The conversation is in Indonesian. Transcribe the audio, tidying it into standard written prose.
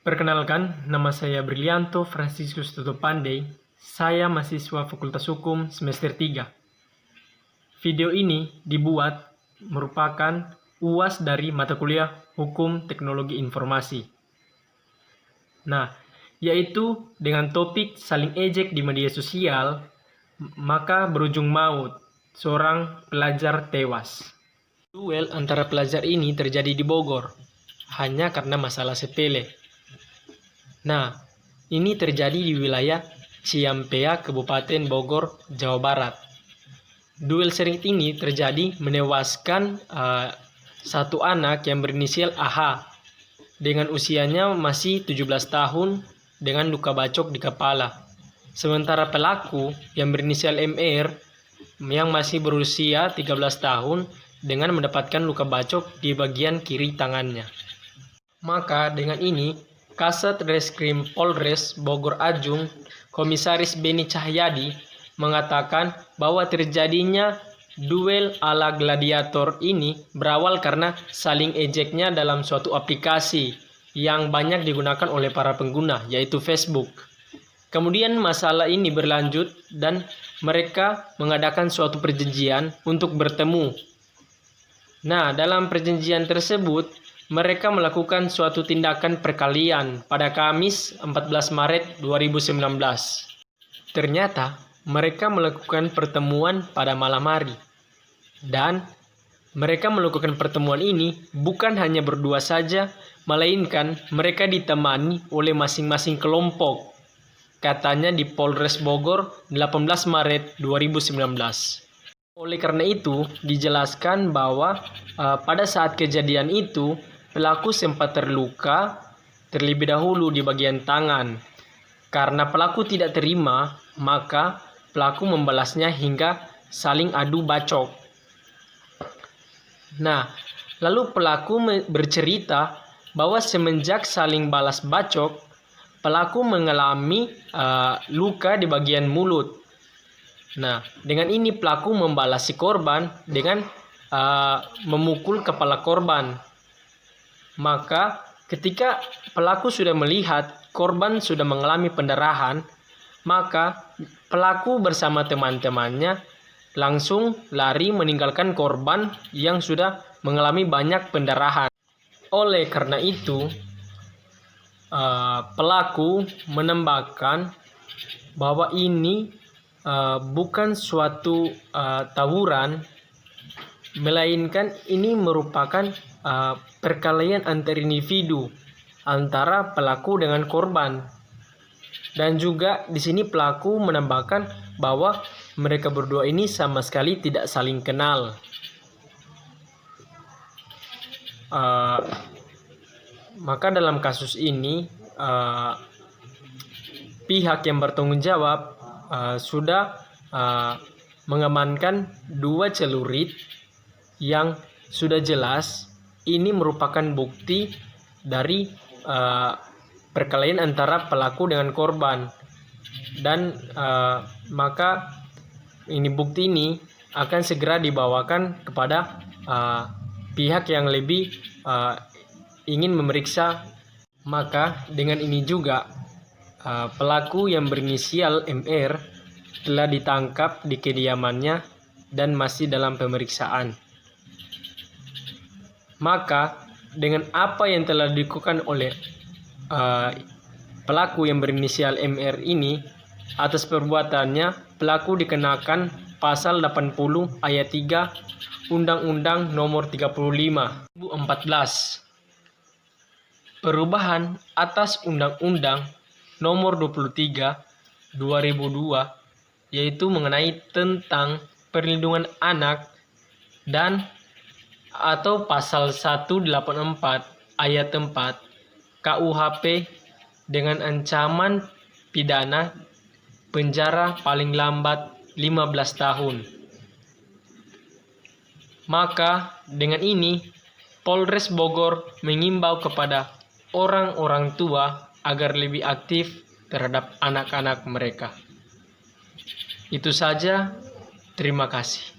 Perkenalkan, nama saya Brilianto Franciscus Toto Pandey. Saya mahasiswa Fakultas Hukum semester 3. Video ini dibuat merupakan UAS dari mata kuliah Hukum Teknologi Informasi. Nah, yaitu dengan topik saling ejek di media sosial, maka berujung maut, seorang pelajar tewas. Duel antara pelajar ini terjadi di Bogor, hanya karena masalah sepele. Nah, ini terjadi di wilayah Ciampea, Kabupaten Bogor, Jawa Barat. Duel sengit ini terjadi menewaskan satu anak yang berinisial AH dengan usianya masih 17 tahun dengan luka bacok di kepala. Sementara pelaku yang berinisial MR yang masih berusia 13 tahun dengan mendapatkan luka bacok di bagian kiri tangannya. Maka dengan ini Kasat Reskrim Polres Bogor Ajung, Komisaris Beni Cahyadi mengatakan bahwa terjadinya duel ala gladiator ini berawal karena saling ejeknya dalam suatu aplikasi yang banyak digunakan oleh para pengguna, yaitu Facebook. Kemudian masalah ini berlanjut dan mereka mengadakan suatu perjanjian untuk bertemu. Nah, dalam perjanjian tersebut, mereka melakukan suatu tindakan perkelahian pada Kamis 14 Maret 2019. Ternyata mereka melakukan pertemuan pada malam hari. Dan mereka melakukan pertemuan ini bukan hanya berdua saja, melainkan mereka ditemani oleh masing-masing kelompok. Katanya di Polres Bogor 18 Maret 2019. Oleh karena itu, dijelaskan bahwa pada saat kejadian itu, pelaku sempat terluka terlebih dahulu di bagian tangan. Karena pelaku tidak terima, maka pelaku membalasnya hingga saling adu bacok. Nah, lalu pelaku bercerita bahwa semenjak saling balas bacok, pelaku mengalami luka di bagian mulut. Nah, dengan ini pelaku membalas si korban dengan memukul kepala korban. Maka ketika pelaku sudah melihat korban sudah mengalami pendarahan, maka pelaku bersama teman-temannya langsung lari meninggalkan korban yang sudah mengalami banyak pendarahan. Oleh karena itu, pelaku menambahkan bahwa ini bukan suatu tawuran, melainkan ini merupakan perkelahian antar individu antara pelaku dengan korban. Dan juga di sini pelaku menambahkan bahwa mereka berdua ini sama sekali tidak saling kenal. Maka dalam kasus ini pihak yang bertanggung jawab sudah mengamankan 2 celurit yang sudah jelas ini merupakan bukti dari perkelahian antara pelaku dengan korban. Dan maka bukti ini akan segera dibawakan kepada pihak yang lebih ingin memeriksa. Maka dengan ini juga pelaku yang berinisial MR telah ditangkap di kediamannya dan masih dalam pemeriksaan. Maka dengan apa yang telah dilakukan oleh pelaku yang berinisial MR ini, atas perbuatannya pelaku dikenakan pasal 80 ayat 3 Undang-Undang Nomor 35 2014. Perubahan atas Undang-Undang Nomor 23 2002, yaitu mengenai tentang perlindungan anak dan atau pasal 184 ayat 4 KUHP dengan ancaman pidana penjara paling lambat 15 tahun. Maka dengan ini Polres Bogor mengimbau kepada orang-orang tua agar lebih aktif terhadap anak-anak mereka. Itu saja, terima kasih.